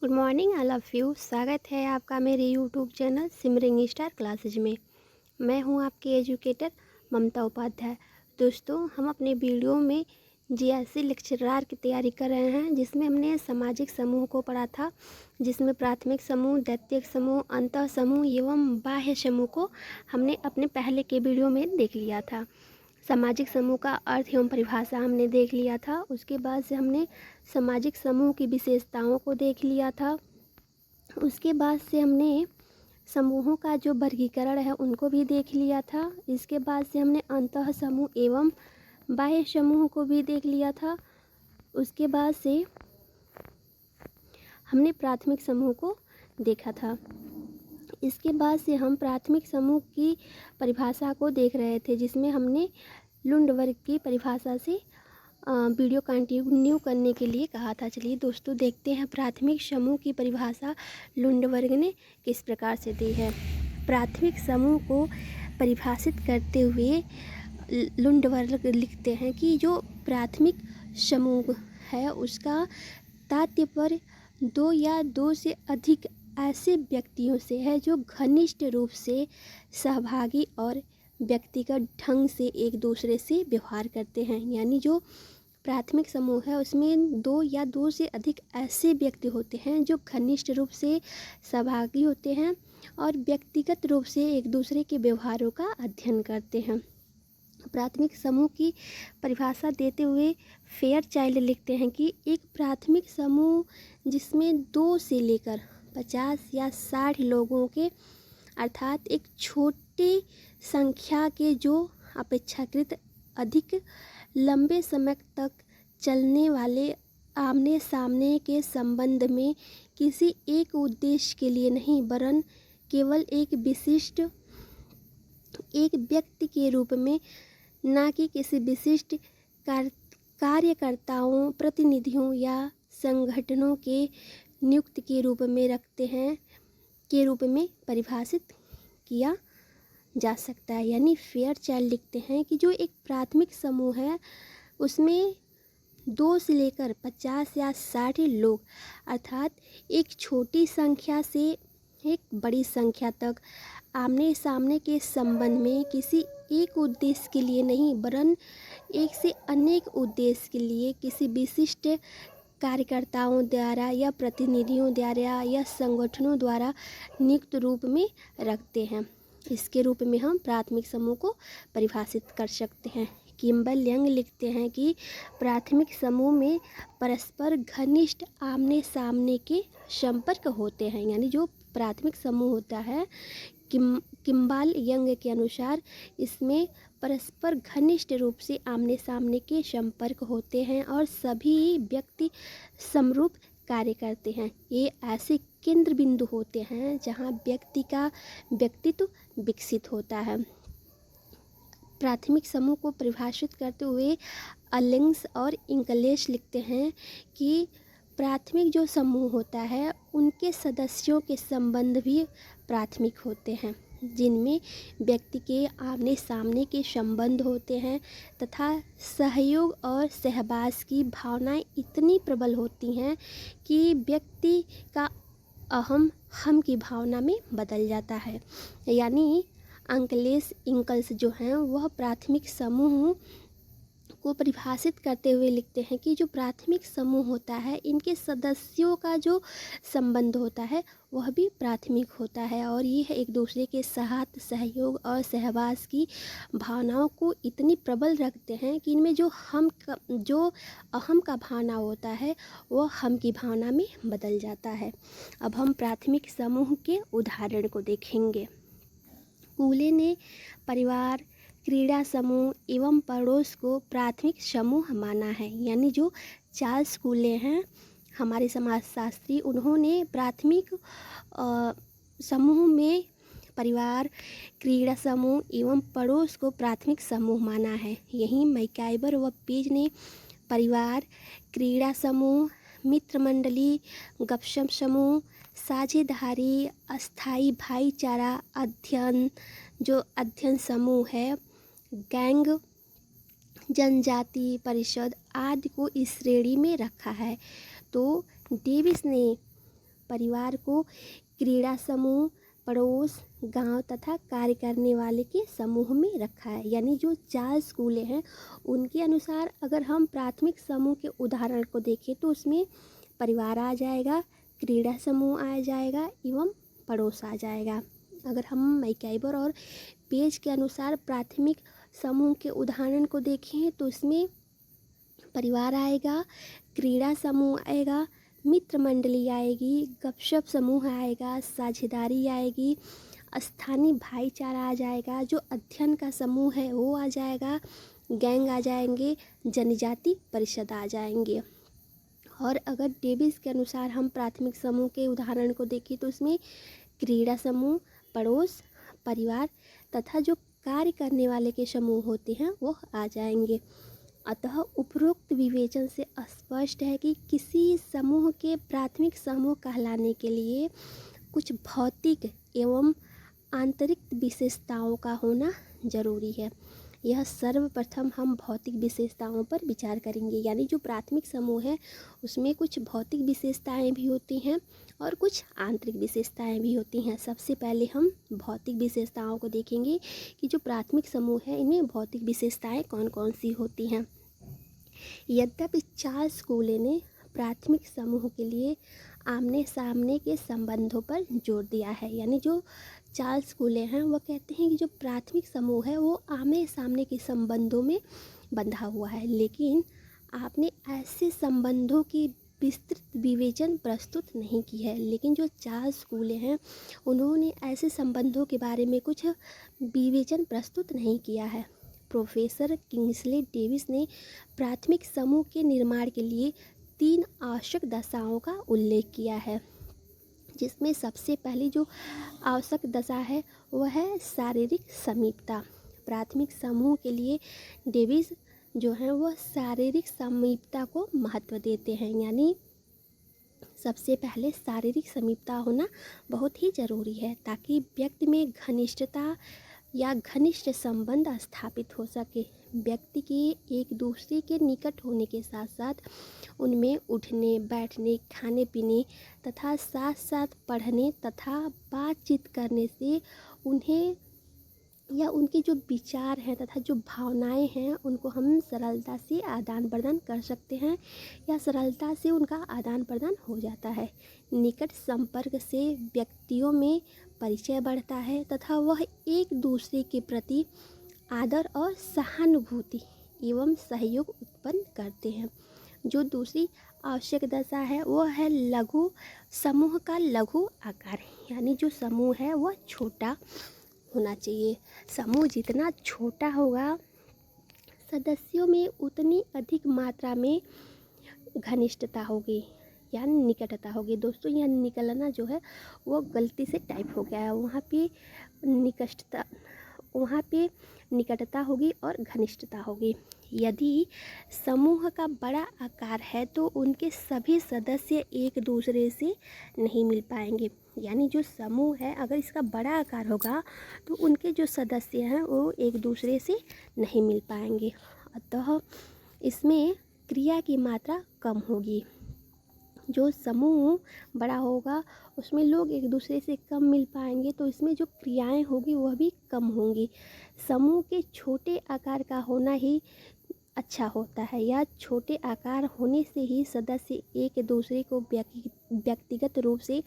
Good morning I love you. स्वागत है आपका मेरे YouTube channel simmering star classes में। मैं हूं आपकी एजुकेटर ममता उपाध्याय। दोस्तों, हम अपने वीडियो में जीएससी लेक्चरार की तैयारी कर रहे हैं, जिसमें हमने सामाजिक समूह को पढ़ा था, जिसमें प्राथमिक समूह, द्वितीयक समूह, अंतः समूह एवं बाह्य समूह को हमने अपने पहले के वीडियो में देख लिया था। सामाजिक समूह का अर्थ एवं परिभाषा हमने देख लिया था। उसके बाद से हमने सामाजिक समूह की विशेषताओं को देख लिया था। उसके बाद से हमने समूहों का जो वर्गीकरण है उनको भी देख लिया था। इसके बाद से हमने अंतः समूह एवं बाह्य समूह को भी देख लिया था। उसके बाद से हमने प्राथमिक समूह को देखा था। इसके बाद से हम प्राथमिक समूह की परिभाषा को देख रहे थे, जिसमें हमने लुंड वर्ग की परिभाषा से वीडियो कंटिन्यू करने के लिए कहा था। चलिए दोस्तों, देखते हैं प्राथमिक समूह की परिभाषा लुंड वर्ग ने किस प्रकार से दी है। प्राथमिक समूह को परिभाषित करते हुए लुंड वर्ग लिखते हैं कि जो प्राथमिक समूह है उसका तात्पर्य दो या दो से अधिक ऐसे व्यक्तियों से है जो घनिष्ठ रूप से सहभागी और व्यक्तिगत ढंग से एक दूसरे से व्यवहार करते हैं। यानी जो प्राथमिक समूह है उसमें दो या दो से अधिक ऐसे व्यक्ति होते हैं जो घनिष्ठ रूप से सहभागी होते हैं और व्यक्तिगत रूप से एक दूसरे के व्यवहारों का अध्ययन करते हैं। प्राथमिक समूह की परिभाषा देते हुए फेयर चाइल्ड लिखते हैं कि एक प्राथमिक समूह जिसमें 2 से लेकर 50 या 60 लोगों के अर्थात एक छोटी संख्या के जो अपेक्षाकृत अधिक लंबे समय तक चलने वाले आमने सामने के संबंध में किसी एक उद्देश्य के लिए नहीं वरन केवल एक विशिष्ट एक व्यक्ति के रूप में, ना कि किसी विशिष्ट कार्यकर्ताओं, प्रतिनिधियों या संगठनों के नियुक्त के रूप में रखते हैं के रूप में परिभाषित किया जा सकता है। यानी फेयर चाइल्ड लिखते हैं कि जो एक प्राथमिक समूह है उसमें 2 से लेकर 50 या 60 लोग अर्थात एक छोटी संख्या से एक बड़ी संख्या तक आमने सामने के संबंध में किसी एक उद्देश्य के लिए नहीं वरन एक से अनेक उद्देश्य के लिए किसी विशिष्ट कार्यकर्ताओं द्वारा या प्रतिनिधियों द्वारा या संगठनों द्वारा नियुक्त रूप में रखते हैं। इसके रूप में हम प्राथमिक समूह को परिभाषित कर सकते हैं। किम्बल यंग लिखते हैं कि प्राथमिक समूह में परस्पर घनिष्ठ आमने सामने के संपर्क होते हैं। यानी जो प्राथमिक समूह होता है किम्बल यंग के अनुसार इसमें परस्पर घनिष्ठ रूप से आमने सामने के संपर्क होते हैं और सभी व्यक्ति समरूप कार्य करते हैं। ये ऐसे केंद्र बिंदु होते हैं जहाँ व्यक्ति का व्यक्तित्व विकसित होता है। प्राथमिक समूह को परिभाषित करते हुए अलिंग्स और इंग्लिश लिखते हैं कि प्राथमिक जो समूह होता है उनके सदस्यों के संबंध भी प्राथमिक होते हैं, जिनमें व्यक्ति के आमने सामने के संबंध होते हैं तथा सहयोग और सहवास की भावनाएं इतनी प्रबल होती हैं कि व्यक्ति का अहम हम की भावना में बदल जाता है। यानी अंकलेस इंकल्स जो हैं वह प्राथमिक समूह को परिभाषित करते हुए लिखते हैं कि जो प्राथमिक समूह होता है इनके सदस्यों का जो संबंध होता है वह भी प्राथमिक होता है और ये एक दूसरे के साथ सहयोग और सहवास की भावनाओं को इतनी प्रबल रखते हैं कि इनमें जो अहम का भावना होता है वह हम की भावना में बदल जाता है। अब हम प्राथमिक समूह के उदाहरण को देखेंगे। कूले ने परिवार, क्रीड़ा समूह एवं पड़ोस को प्राथमिक समूह माना है। यानी जो चार्ल्स कूले हैं हमारे समाजशास्त्री, उन्होंने प्राथमिक समूह में परिवार, क्रीड़ा समूह एवं पड़ोस को प्राथमिक समूह माना है। यहीं मैकाइबर व पेज ने परिवार, क्रीड़ा समूह, मित्र मंडली, गपशप समूह, साझेदारी, अस्थाई भाईचारा, अध्ययन समूह है, गैंग, जनजाति परिषद आदि को इस श्रेणी में रखा है। तो डेविस ने परिवार को क्रीड़ा समूह, पड़ोस, गांव तथा कार्य करने वाले के समूह में रखा है। यानी जो 4 स्कूलें हैं उनके अनुसार अगर हम प्राथमिक समूह के उदाहरण को देखें तो उसमें परिवार आ जाएगा, क्रीड़ा समूह आ जाएगा एवं पड़ोस आ जाएगा। अगर हम मैकाइबर और पेज के अनुसार प्राथमिक समूह के उदाहरण को देखें तो इसमें परिवार आएगा, क्रीड़ा समूह आएगा, मित्र मंडली आएगी, गपशप समूह आएगा, साझेदारी आएगी, स्थानीय भाईचारा आ जाएगा, जो अध्ययन का समूह है वो आ जाएगा, गैंग आ जाएंगे, जनजाति परिषद आ जाएंगे। और अगर डेविस के अनुसार हम प्राथमिक समूह के उदाहरण को देखें तो उसमें क्रीड़ा समूह, पड़ोस, परिवार तथा जो कार्य करने वाले के समूह होते हैं वो आ जाएंगे। अतः उपरोक्त विवेचन से स्पष्ट है कि किसी समूह के प्राथमिक समूह कहलाने के लिए कुछ भौतिक एवं आंतरिक विशेषताओं का होना जरूरी है। यह सर्वप्रथम हम भौतिक विशेषताओं पर विचार करेंगे। यानी जो प्राथमिक समूह है उसमें कुछ भौतिक विशेषताएं भी होती हैं और कुछ आंतरिक विशेषताएं भी होती हैं। सबसे पहले हम भौतिक विशेषताओं को देखेंगे कि जो प्राथमिक समूह है इनमें भौतिक विशेषताएं कौन कौन सी होती हैं। यद्यपि 4 स्कूलों ने प्राथमिक समूह के लिए आमने सामने के संबंधों पर जोर दिया है। यानी जो 4 स्कूलें हैं वो कहते हैं कि जो प्राथमिक समूह है वो आमने सामने के संबंधों में बंधा हुआ है, लेकिन आपने ऐसे संबंधों की विस्तृत विवेचन प्रस्तुत नहीं की है। लेकिन जो 4 स्कूलें हैं उन्होंने ऐसे संबंधों के बारे में कुछ विवेचन प्रस्तुत नहीं किया है। प्रोफेसर किंग्सले डेविस ने प्राथमिक समूह के निर्माण के लिए 3 आवश्यक दशाओं का उल्लेख किया है, जिसमें सबसे पहली जो आवश्यक दशा है वह है शारीरिक समीपता। प्राथमिक समूह के लिए डेविस जो है वह शारीरिक समीपता को महत्व देते हैं। यानी सबसे पहले शारीरिक समीपता होना बहुत ही ज़रूरी है ताकि व्यक्ति में घनिष्ठता या घनिष्ठ संबंध स्थापित हो सके। व्यक्ति के एक दूसरे के निकट होने के साथ साथ उनमें उठने बैठने, खाने पीने तथा साथ साथ पढ़ने तथा बातचीत करने से उन्हें या उनके जो विचार हैं तथा जो भावनाएं हैं उनको हम सरलता से आदान प्रदान कर सकते हैं या सरलता से उनका आदान प्रदान हो जाता है। निकट संपर्क से व्यक्तियों में परिचय बढ़ता है तथा वह एक दूसरे के प्रति आदर और सहानुभूति एवं सहयोग उत्पन्न करते हैं। जो दूसरी आवश्यक दशा है वह है लघु समूह का लघु आकार। यानी जो समूह है वह छोटा होना चाहिए। समूह जितना छोटा होगा सदस्यों में उतनी अधिक मात्रा में घनिष्ठता होगी या निकटता होगी। दोस्तों यहाँ निकलना जो है वो गलती से टाइप हो गया है, वहाँ पे निकटता होगी और घनिष्ठता होगी। यदि समूह का बड़ा आकार है तो उनके सभी सदस्य एक दूसरे से नहीं मिल पाएंगे। यानी जो समूह है अगर इसका बड़ा आकार होगा तो उनके जो सदस्य हैं वो एक दूसरे से नहीं मिल पाएंगे, अतः इसमें क्रिया की मात्रा कम होगी। जो समूह बड़ा होगा उसमें लोग एक दूसरे से कम मिल पाएंगे तो इसमें जो क्रियाएं होगी वह भी कम होंगी। समूह के छोटे आकार का होना ही अच्छा होता है या छोटे आकार होने से ही सदस्य एक दूसरे को व्यक्तिगत रूप से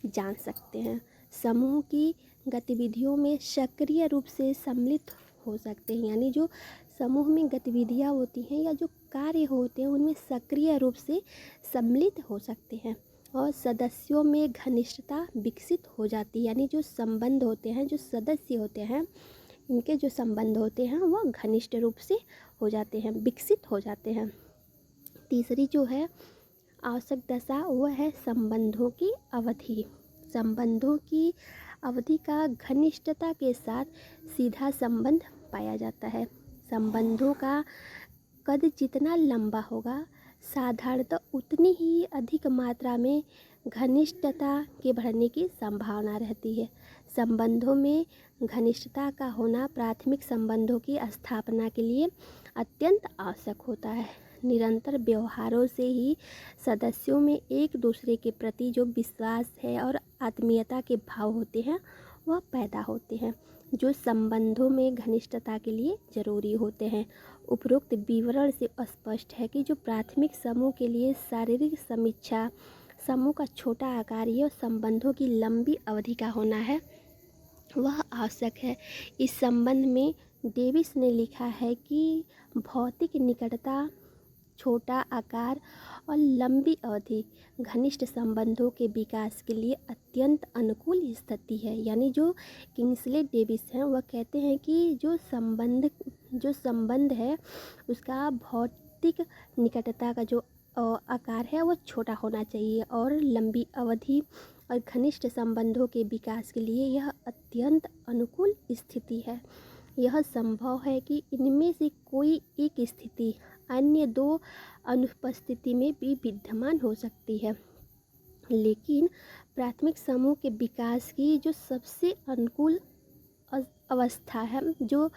जान सकते हैं। समूह की गतिविधियों में सक्रिय रूप से सम्मिलित हो सकते हैं। यानी जो समूह में गतिविधियाँ होती हैं या जो कार्य होते हैं उनमें सक्रिय रूप से सम्मिलित हो सकते हैं और सदस्यों में घनिष्ठता विकसित हो जाती है। यानी जो संबंध होते हैं, जो सदस्य होते हैं, इनके जो संबंध होते हैं वह घनिष्ठ रूप से हो जाते हैं, विकसित हो जाते हैं। तीसरी जो है आवश्यक दशा वह है संबंधों की अवधि। संबंधों की अवधि का घनिष्ठता के साथ सीधा संबंध पाया जाता है। संबंधों का कद जितना लंबा होगा साधारणतः उतनी ही अधिक मात्रा में घनिष्ठता के बढ़ने की संभावना रहती है। संबंधों में घनिष्ठता का होना प्राथमिक संबंधों की स्थापना के लिए अत्यंत आवश्यक होता है। निरंतर व्यवहारों से ही सदस्यों में एक दूसरे के प्रति जो विश्वास है और आत्मीयता के भाव होते हैं वह पैदा होते हैं, जो संबंधों में घनिष्ठता के लिए जरूरी होते हैं। उपरोक्त विवरण से स्पष्ट है कि जो प्राथमिक समूह के लिए शारीरिक समीक्षा, समूह का छोटा आकार या संबंधों की लंबी अवधि का होना है वह आवश्यक है। इस संबंध में डेविस ने लिखा है कि भौतिक निकटता, छोटा आकार और लंबी अवधि घनिष्ठ संबंधों के विकास के लिए अत्यंत अनुकूल स्थिति है। यानी जो किंग्सले डेविस हैं वह कहते हैं कि जो संबंध है उसका भौतिक निकटता का जो आकार है वह छोटा होना चाहिए और लंबी अवधि और घनिष्ठ संबंधों के विकास के लिए यह अत्यंत अनुकूल स्थिति है। यह संभव है कि इनमें से कोई एक स्थिति अन्य दो अनुपस्थिति में भी विद्यमान हो सकती है, लेकिन प्राथमिक समूह के विकास की जो सबसे अनुकूल अवस्था है जो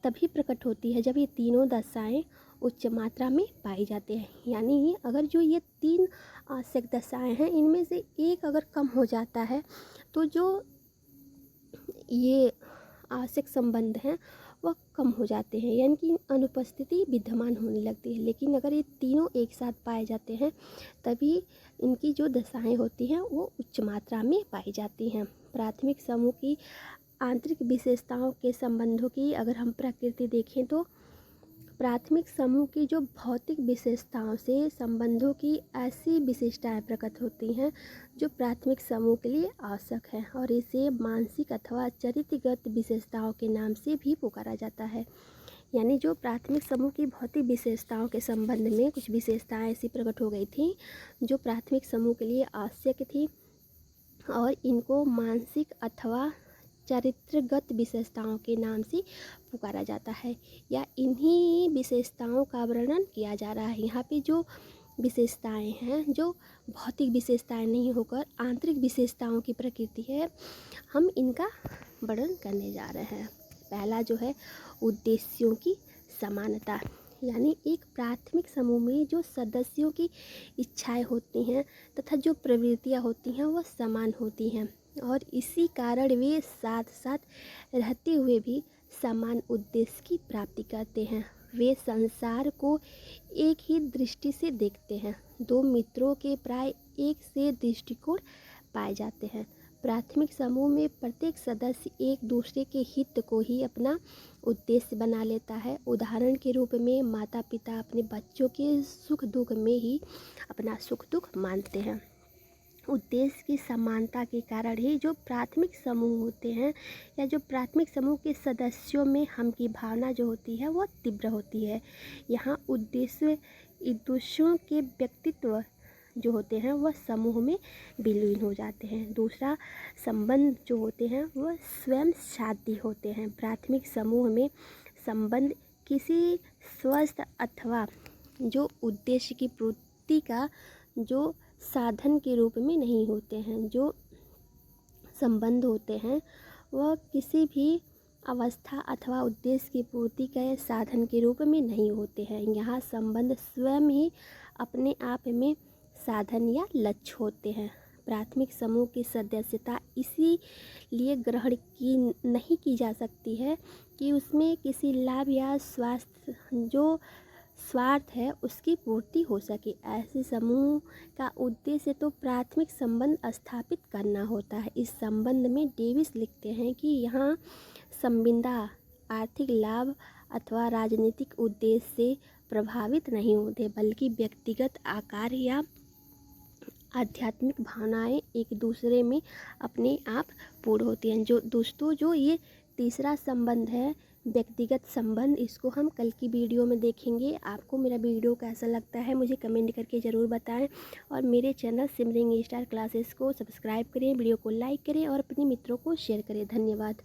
तभी प्रकट होती है जब ये तीनों दशाएं उच्च मात्रा में पाई जाती हैं। यानी अगर जो ये तीन आवश्यक दशाएं हैं इनमें से एक अगर कम हो जाता है तो जो ये आवश्यक संबंध हैं वह कम हो जाते हैं, यानी कि अनुपस्थिति विद्यमान होने लगती है। लेकिन अगर ये तीनों एक साथ पाए जाते हैं तभी इनकी जो दशाएं होती हैं वो उच्च मात्रा में पाई जाती हैं। प्राथमिक समूह की आंतरिक विशेषताओं के संबंधों की अगर हम प्रकृति देखें तो प्राथमिक समूह की जो भौतिक विशेषताओं से संबंधों की ऐसी विशेषताएं प्रकट होती हैं जो प्राथमिक समूह के लिए आवश्यक है और इसे मानसिक अथवा चरित्रगत विशेषताओं के नाम से भी पुकारा जाता है। यानी जो प्राथमिक समूह की भौतिक विशेषताओं के संबंध में कुछ विशेषताएं ऐसी प्रकट हो गई थी जो प्राथमिक समूह के लिए आवश्यक थी और इनको मानसिक अथवा चारित्र्यगत विशेषताओं के नाम से पुकारा जाता है या इन्हीं विशेषताओं का वर्णन किया जा रहा है। यहाँ पे जो विशेषताएं हैं जो भौतिक विशेषताएं नहीं होकर आंतरिक विशेषताओं की प्रकृति है, हम इनका वर्णन करने जा रहे हैं। पहला जो है उद्देश्यों की समानता, यानी एक प्राथमिक समूह में जो सदस्यों की इच्छाएं होती हैं तथा जो प्रवृत्तियां होती हैं वह समान होती हैं और इसी कारण वे साथ साथ रहते हुए भी समान उद्देश्य की प्राप्ति करते हैं। वे संसार को एक ही दृष्टि से देखते हैं। दो मित्रों के प्राय एक से दृष्टिकोण पाए जाते हैं। प्राथमिक समूह में प्रत्येक सदस्य एक दूसरे के हित को ही अपना उद्देश्य बना लेता है। उदाहरण के रूप में माता पिता अपने बच्चों के सुख दुख में ही अपना सुख दुख मानते हैं। उद्देश्य की समानता के कारण ही जो प्राथमिक समूह होते हैं या जो प्राथमिक समूह के सदस्यों में हम की भावना जो होती है वह तीव्र होती है। यहाँ उद्देश्यों के व्यक्तित्व जो होते हैं वह समूह में विलीन हो जाते हैं। दूसरा, संबंध जो होते हैं वह स्वयं साध्य होते हैं। प्राथमिक समूह में संबंध किसी स्वस्थ अथवा जो उद्देश्य की पूर्ति का जो साधन के रूप में नहीं होते हैं। जो संबंध होते हैं वह किसी भी अवस्था अथवा उद्देश्य की पूर्ति के साधन के रूप में नहीं होते हैं। यहाँ संबंध स्वयं ही अपने आप में साधन या लक्ष्य होते हैं। प्राथमिक समूह की सदस्यता इसीलिए ग्रहण की नहीं की जा सकती है कि उसमें किसी लाभ या स्वार्थ है उसकी पूर्ति हो सके। ऐसे समूह का उद्देश्य तो प्राथमिक संबंध स्थापित करना होता है। इस संबंध में डेविस लिखते हैं कि यहाँ संविदा आर्थिक लाभ अथवा राजनीतिक उद्देश्य से प्रभावित नहीं होते, बल्कि व्यक्तिगत आकार या आध्यात्मिक भावनाएं एक दूसरे में अपने आप पूर्ण होती हैं। जो दोस्तों जो ये तीसरा संबंध है व्यक्तिगत संबंध, इसको हम कल की वीडियो में देखेंगे। आपको मेरा वीडियो कैसा लगता है मुझे कमेंट करके ज़रूर बताएं और मेरे चैनल सिमरिंग स्टार क्लासेस को सब्सक्राइब करें, वीडियो को लाइक करें और अपने मित्रों को शेयर करें। धन्यवाद।